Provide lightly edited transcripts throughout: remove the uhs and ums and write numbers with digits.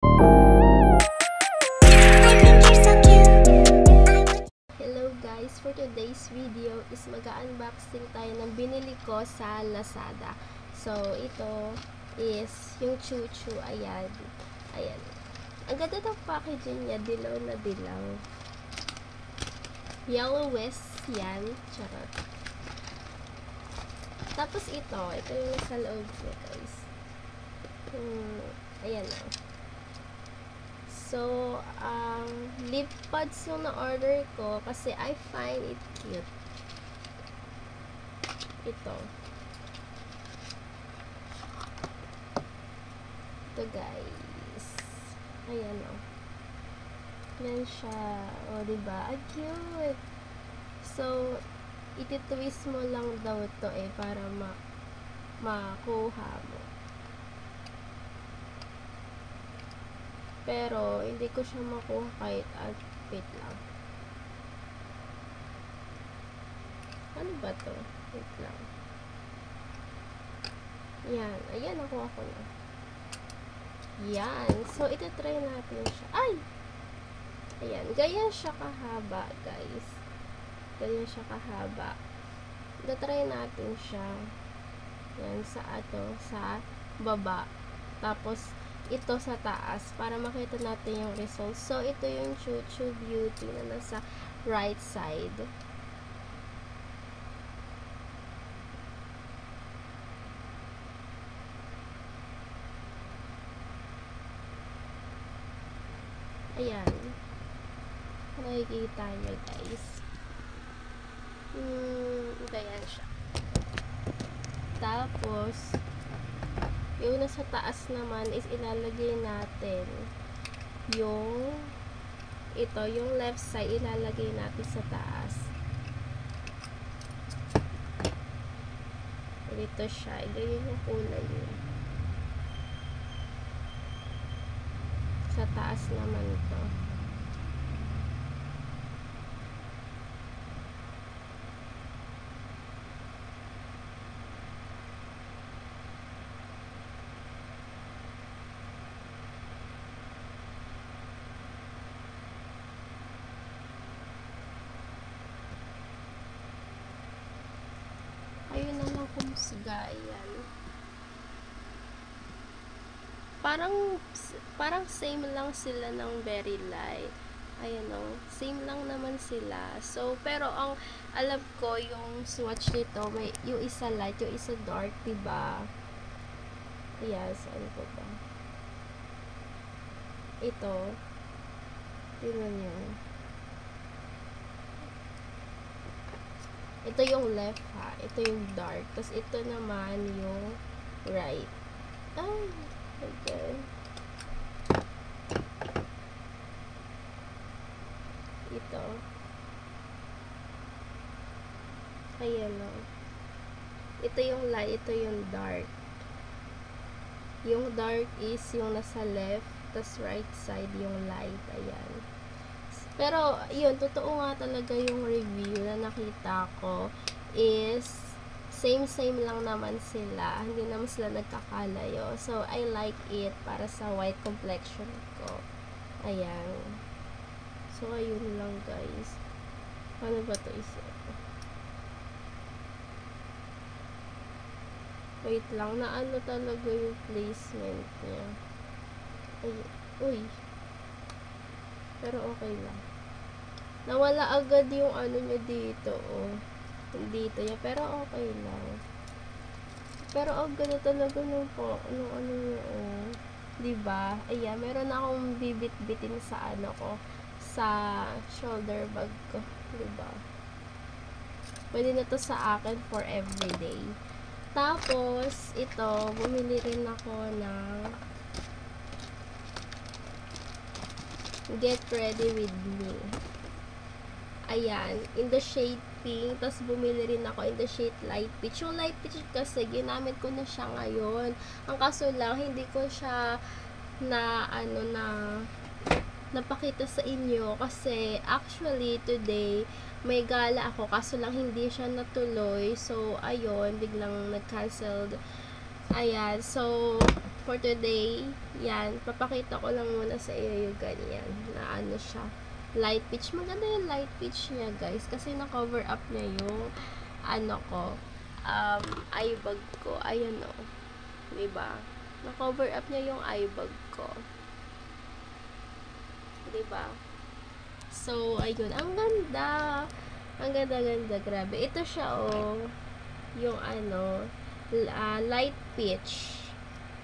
Hello guys, for today's video is mag-unboxing tayo ng binili ko sa Lazada. So, ito is yung chuchu. Ayan. Ayan. Ang ganda ng packaging niya. Dilaw na dilaw. Yellow West yan. Charot. Tapos ito yung nasa loob niya guys. Ayan o. So, lip pads yung na-order ko kasi I find it cute. Ito. Ito guys. Ayan o. Yan siya. O, diba? Ang cute. So, ititwist mo lang daw ito para makuha mo. Pero, hindi ko siya makuha kahit wait lang. Ano ba to? Wait lang. Yan. Ayan, nakuha ko na. Yan. So, ito-try natin siya. Ay! Ayan. Ganyan siya kahaba, guys. Ganyan siya kahaba. Ito-try natin siya. Yan. Sa baba. Tapos, ito sa taas para makita natin yung results. So, ito yung Chuchu Beauty na nasa right side. Ayan. Nakikita nyo guys. Ayan siya. Tapos, yung nasa taas naman is ilalagay natin yung left side ilalagay natin sa taas. Dito siya. Ganyan yung kulay yun. Sa taas naman ito. Ayun na lang kumusga. Ayan. Parang same lang sila ng Very Light. Ayan o. Same lang naman sila. So, pero ang alam ko, yung swatch nito, may yung isa light, yung isa dark, diba? Ayan. Saan ko ba? Ito. Tingnan nyo. Ito yung left ha. Ito yung dark. Tapos ito naman yung right. Ay, okay. Ito. Ayan o. Ito yung light. Ito yung dark. Yung dark is yung nasa left. Tapos right side yung light. Ayan. Pero, yun, totoo nga talaga yung review na nakita ko is same lang naman sila. Hindi naman sila nagkakalayo. So, I like it para sa white complexion ko. Ayan. So, ayun lang guys. Ano ba to isa? Wait lang. Naano talaga yung placement niya. Ay, uy. Pero okay lang. Nawala agad yung ano niya dito, oh. Dito niya, pero okay lang. Pero ang ganda talaga nung ano niya, oh. Diba? Ayan, meron akong bibit-bitin sa ano ko, sa shoulder bag ko. Diba? Pwede na to sa akin for everyday. Tapos, ito, bumili rin ako ng Get Ready With Me. Ayan, in the shade pink. Tapos bumili rin ako in the shade light peach. Yung light peach kasi ginamit ko na siya ngayon. Ang kaso lang, hindi ko siya napakita sa inyo kasi actually today may gala ako kaso lang hindi siya natuloy. So ayun, biglang nag-canceled. Ayan, so for today, yan, papakita ko lang muna sa iyo yung ganyan, na ano siya, light peach. Maganda yung light peach niya, guys, kasi na-cover up niya yung, ano ko, eye bag ko. Ayan o. Diba? Na-cover up niya yung eye bag ko. Diba? So, ayun. Ang ganda. Ang ganda-ganda. Grabe. Ito siya o. Yung ano, light peach.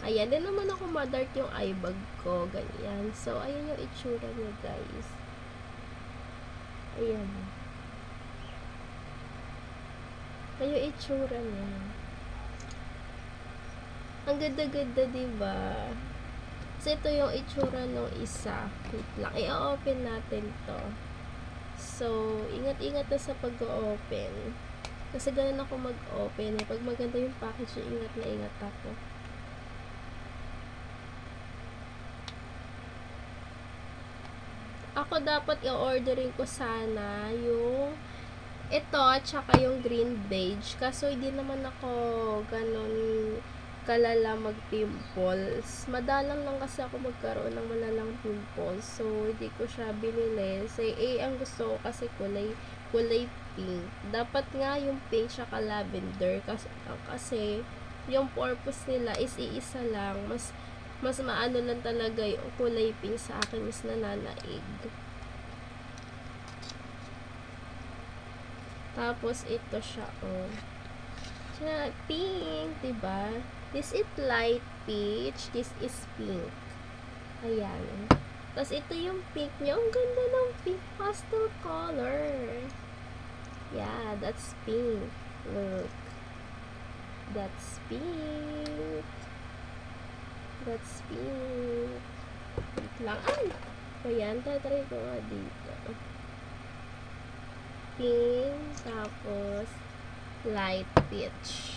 Ayan, din naman ako madark yung eye bag ko, ganyan. So, ayan yung itsura niya, guys. Ayan. Ayan yung itsura niya. Ang ganda-ganda, diba? So, ito yung itsura ng isa. Wait lang. I-open natin to. So, ingat-ingat na sa pag-open. Kasi ganun ako mag-open. Pag maganda yung package, ingat na ingat ako. Ako dapat i-ordering ko sana yung ito, tsaka yung green beige. Kaso hindi naman ako ganun kalala mag-pimples. Madalang lang kasi ako magkaroon ng malalang pimples. So, hindi ko siya binili. Ang gusto ko kasi kulay pink. Dapat nga yung pink tsaka lavender. Kasi yung purpose nila is iisa lang. Mas maano lang talaga yung kulay pink sa akin, mas nananaig. Tapos ito siya, oh. Siya, pink, diba? This is light peach, this is pink. Ayan. Tapos ito yung pink niya. Ang ganda ng pink pastel color. Yeah, that's pink. Look. That's pink. That's pink. Wait lang. Ay! Ayan, tatry ko nga dito. Pink, tapos light peach.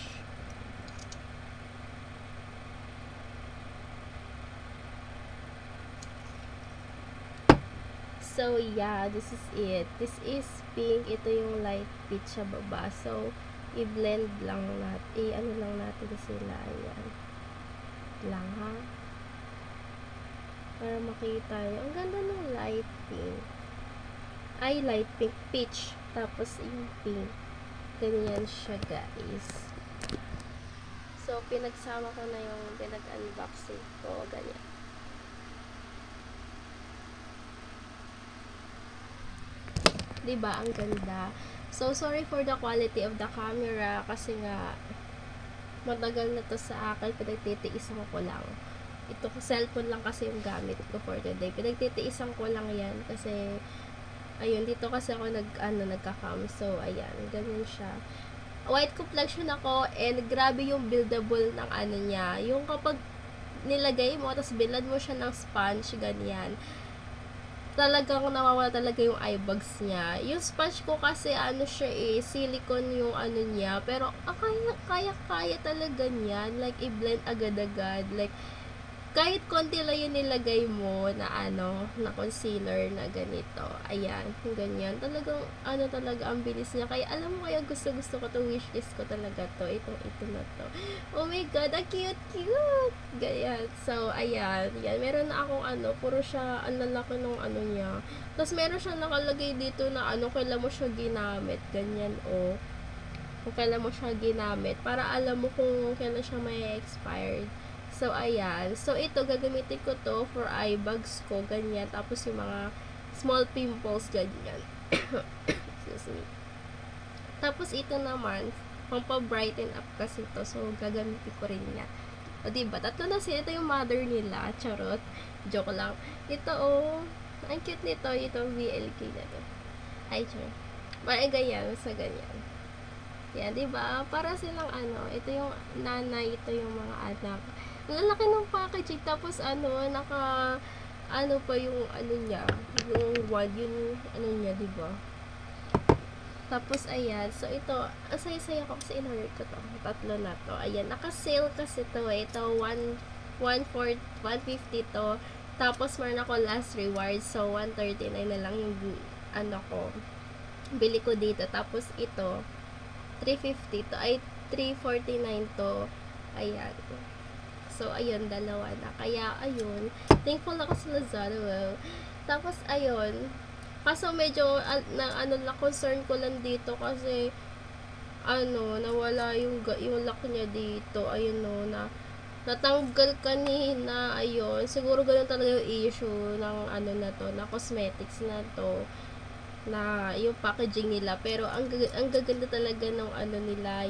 So, yeah, this is it. This is pink. Ito yung light peach sa baba. So, i-blend lang natin. Ano lang natin sila. Ayan. Lang, ha? Para makita nyo. Ang ganda ng light pink. Ay, light pink. Peach. Tapos, yung pink. Ganyan siya, guys. So, pinagsama ko na yung pinag-unboxing ko. Ganyan. Diba? Ang ganda. So, sorry for the quality of the camera. Kasi nga, matagal na to sa akin. Pinagtitiisan ko lang. Ito, cellphone lang kasi yung gamit ko for today. Pinagtitiisan ko lang yan. Kasi, ayun, dito kasi ako nagka-cam. So, ayan. Ganyan siya. White complexion ako. And, grabe yung buildable ng ano niya. Yung kapag nilagay mo, tapos bilad mo siya ng sponge, ganyan. Talagang nawawala talaga yung eye bags niya. Yung sponge ko kasi ano siya silicone yung ano niya. Pero kaya talaga niyan. Like, i-blend agad-agad. Like, kahit konti lang yung nilagay mo na na concealer na ganito. Ayan, ganyan. Talagang, talaga ang bilis niya. Kaya, alam mo, kaya gusto ko to, wishlist ko talaga to. Ito na to. Oh my God, ang cute! Ganyan. So, ayan. Yan. Meron na akong puro siya, ang lalaki nung niya. Tapos, meron siyang nakalagay dito na kailan mo siya ginamit. Ganyan, oh. Kung kailan mo siya ginamit. Para alam mo kung kailan siya may expired. So, ayan. So, ito, gagamitin ko to for eye bags ko, ganyan. Tapos, yung mga small pimples, ganyan. Excuse me. Tapos, ito naman, pampa-brighten up kasi to. So, gagamitin ko rin yan. O, diba? Tatlo na sila. Ito yung mother nila. Charot. Joke lang. Ito, oh. Ang cute nito. Ito, VLK na to. Ay, charot. Ganyan. Sa ganyan. Yan, diba? Para silang ito yung nanay, ito yung mga anak. Ang lalaki ng packaging. Tapos, pa yung niya. Yung wad, yung niya, diba? Tapos, ayan. So, ito, ang saya-saya ko kasi in-order ko to. Tatlo na to. Ayan, naka-sale kasi to. Ito, 150 to. Tapos, meron ako last reward. So, 139 na lang yung, ko. Bili ko dito. Tapos, ito, 350 to. Ay, 349 to. Ayan. So, ayun, dalawa na. Kaya, ayun, thankful ako sa Lazada. Tapos, ayun, kaso medyo, concern ko lang dito kasi, nawala yung lock niya dito. Ayun, no, natanggal kanina. Ayun, siguro ganun talaga yung issue ng, na to, na cosmetics na to, na yung packaging nila. Pero, ang gaganda talaga ng, nila,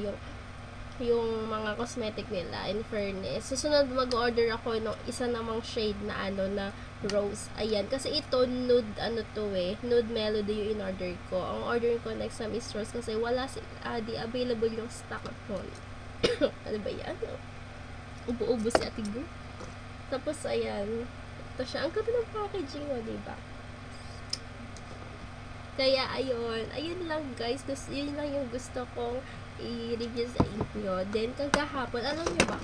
yung mga cosmetic nila, in fairness. Susunod, mag-order ako ng isa namang shade na, na rose. Ayan. Kasi ito, nude, nude melody yung in-order ko. Ang order ko next time is rose kasi wala di available yung stock nun. Ano ba yan? Ubo-ubo si Ate Gu. Tapos, ayan. Ito siya. Ang ganda ng packaging mo, diba? Kaya, ayun. Ayun lang, guys. Yun lang yung gusto kong i-review sa inyo. Then, kagahapon, alam nyo ba,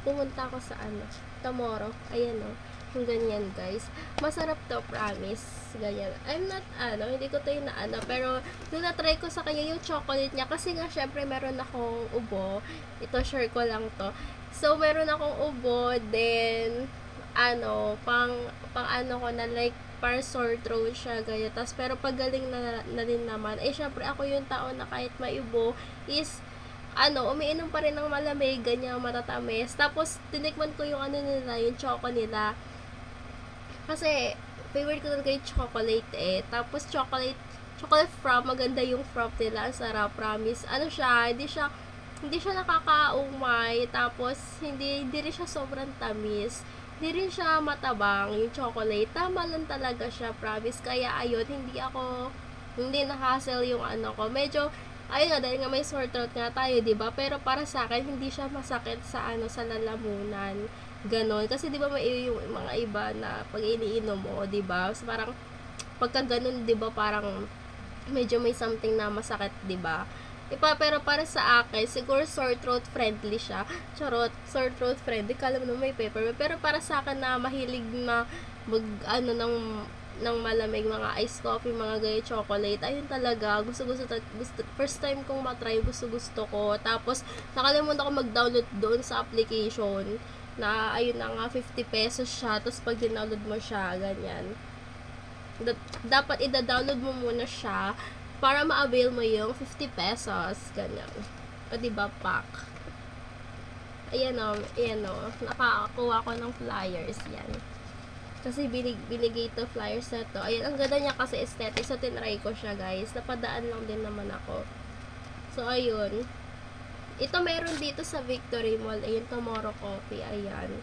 pumunta ako sa, Tomorrow. Ayan, yung ganyan, guys. Masarap to, promise. Ganyan. I'm not, hindi ko to yung pero, nung na-try ko sa kanya yung chocolate niya, kasi nga, syempre, meron akong ubo. Ito, share ko lang to. So, meron akong ubo, then, pang ko na, like, para sore throat siya, ganyan. Tapos, pero pagaling na din naman. Syempre, ako yung tao na kahit may ubo, is, umiinom pa rin ng malamig, ganyan, matatamis. Tapos, tinikman ko yung nila, yung choco nila. Kasi, favorite ko talaga yung chocolate Tapos, chocolate frap, maganda yung frap nila. Ang sarap, promise. Hindi siya nakakaumay. Tapos, hindi rin siya sobrang tamis. Hindi rin siya matabang, yung chocolate. Tama lang talaga siya, promise. Kaya, ayun, hindi na-hassle yung ko. Medyo, ayun nga, dahil nga may sore throat nga tayo, diba? Pero para sa akin, hindi siya masakit sa, sa lalamunan. Ganon. Kasi, diba, may yung mga iba na pag iniinom mo, diba? So, parang, pagka ganon, diba, parang, medyo may something na masakit, diba? Pero para sa akin, siguro sore throat friendly siya. Charot, sore throat friendly. Kala mo may peppermint. Pero para sa akin na mahilig na ng malamig, mga iced coffee, mga gaya chocolate. Ayun talaga, gusto, first time kong matry, gusto ko. Tapos, nakalimutan ko mag-download doon sa application na, ayun na nga, 50 pesos siya. Tapos, pag dinownload mo siya, ganyan. Dapat ida-download mo muna siya para ma-avail mo yung 50 pesos. Ganyan. O, diba, pack. Ayan o. Nakakakuha ko ng flyers. Yan. Kasi binigay to flyers na to. Ayan, ang ganda niya kasi aesthetic. So, tinry ko siya, guys. Napadaan lang din naman ako. So, ayun. Ito meron dito sa Victory Mall. Ayun, Tomorrow Coffee. Ayan.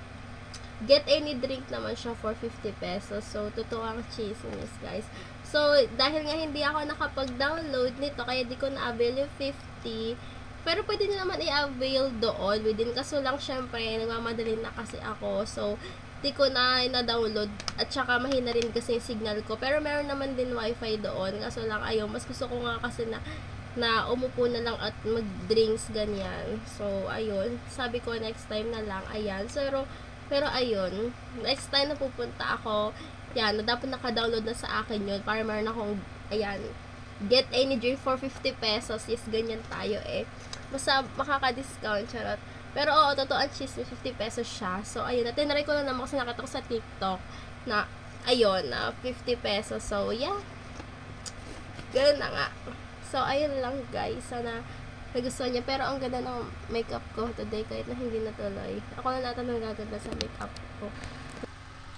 Get any drink naman siya for 50 pesos. So, totoo ang chismis, guys. So, dahil nga hindi ako nakapag-download nito, kaya di ko na-avail yung 50. Pero, pwede nyo naman i-avail doon. Within, kaso lang, syempre, nagmamadali na kasi ako. So, di ko na download. At saka, mahina rin kasi yung signal ko. Pero, meron naman din wifi doon. Kaso lang, ayun, mas gusto ko nga kasi na umupo na lang at mag-drinks, ganyan. So, ayun. Sabi ko, next time na lang. Ayan. Pero ayun, next time na pupunta ako, yan, dapat naka-download na sa akin yun, para meron akong, ayan, get any drink for 50 pesos, yes, ganyan tayo basta makaka-discount, charot. Pero oo, totoo ang cheese, 50 pesos siya. So, ayun, tinry ko na naman kasi nakita ko sa TikTok, na, ayun, 50 pesos, so, yeah, ganun na nga. So, ayun lang, guys, sana nagustuhan niya. Pero ang ganda ng makeup ko today kahit na hindi natuloy. Ako na natin ang gaganda sa makeup ko.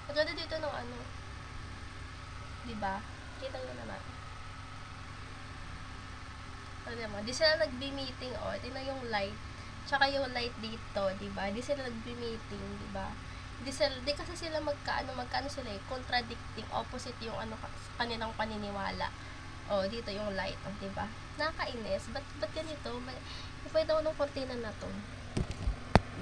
Ang ganda dito ng diba? Kita nyo naman. Diba? Di sila nag-meeting tingnan yung light. Tsaka yung light dito, diba? Di sila nag-meeting, diba? Di kasi sila magkano sila contradicting, opposite yung kanilang paniniwala. Dito yung light, diba? Nakakainis. Ba't ganito? Pwede ako ng kortina na to.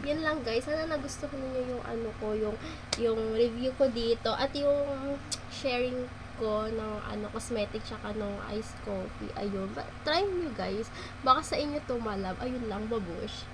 Yan lang, guys. Sana nagustuhan niyo yung yung review ko dito at yung sharing ko ng cosmetic tsaka ng iced coffee. Ayun. Try nyo, guys. Baka sa inyo tumalab. Ayun lang, babush.